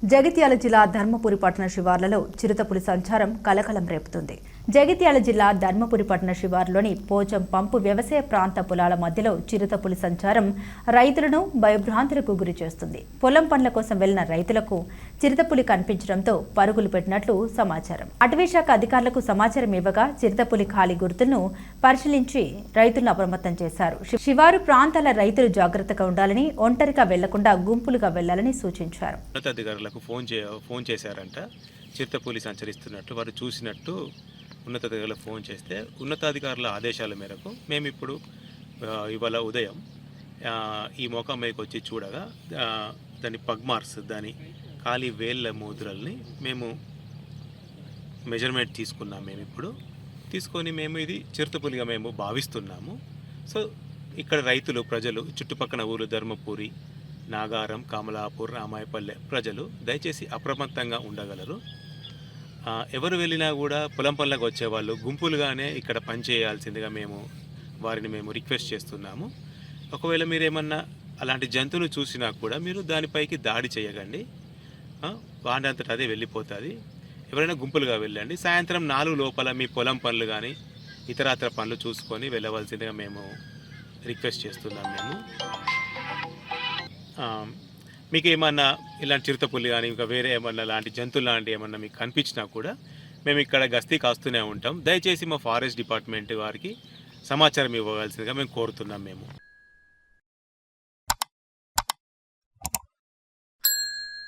జగిత్యాల జిల్లా ధర్మపురి పట్టణ శివార్లలో చిరుతపులి సంచారం కలకలం రేపుతుంది. జగిత్యాల జిల్లా ధర్మపురి పట్టణ శివార్లోని పోచం పంపు వ్యవసాయ ప్రాంత పొలాల మధ్యలో చిరుతపులి సంచారం రైతులను భయభ్రాంతులకు గురి చేస్తుంది. పొలం పనుల కోసం వెళ్లిన రైతులకు చిరుతపులి కనిపించడంతో పరుగులు పెట్టినట్లు సమాచారం. అటవీశాఖ అధికారులకు సమాచారం ఇవ్వగా చిరుతపులి ఖాళీ గుర్తులను పరిశీలించి రైతులను అప్రమత్తం చేశారు. శివారు ప్రాంతాల రైతులు జాగ్రత్తగా ఉండాలని, ఒంటరిగా వెళ్లకుండా గుంపులుగా వెళ్లాలని సూచించారు. ఫోన్ చేశారంట, చిరుతపులి సంచరిస్తున్నట్టు వారు చూసినట్టు ఉన్నతాధికారులకు ఫోన్ చేస్తే ఉన్నతాధికారుల ఆదేశాల మేరకు మేము ఇప్పుడు ఇవాళ ఉదయం ఈ మోకా మీదకి వచ్చి చూడగా దాని పగ్మార్క్స్, దాని ఖాళీ వేళ్ళ ముద్రల్ని మేము మెజర్మెంట్ తీసుకున్నాం. మేము ఇప్పుడు తీసుకొని మేము ఇది చిరుతపులిగా మేము భావిస్తున్నాము. సో ఇక్కడ రైతులు, ప్రజలు, చుట్టుపక్కల ఊరు ధర్మపురి, నాగారం, కమలాపూర్, రామాయపల్లె ప్రజలు దయచేసి అప్రమత్తంగా ఉండగలరు. ఎవరు వెళ్ళినా కూడా పొలం పనులకు వచ్చేవాళ్ళు గుంపులుగానే ఇక్కడ పనిచేయాల్సిందిగా వారిని మేము రిక్వెస్ట్ చేస్తున్నాము. ఒకవేళ మీరేమన్నా అలాంటి జంతువులు చూసినా కూడా మీరు దానిపైకి దాడి చేయకండి, వాడంతటా అదే వెళ్ళిపోతుంది. ఎవరైనా గుంపులుగా వెళ్ళండి. సాయంత్రం 4 లోపల మీ పొలం పనులు కానీ ఇతరత్ర పనులు చూసుకొని వెళ్ళవలసిందిగా మేము రిక్వెస్ట్ చేస్తున్నాం. మీకు ఏమన్నా ఇలాంటి చిరుతపులి కానీ ఇంకా వేరే ఏమన్నా లాంటి జంతువులు లాంటి ఏమన్నా మీకు కనిపించినా కూడా మేము ఇక్కడ గస్తీ కాస్తూనే ఉంటాం. దయచేసి మా ఫారెస్ట్ డిపార్ట్మెంట్ వారికి సమాచారం ఇవ్వవలసిందిగా మేము కోరుతున్నాం.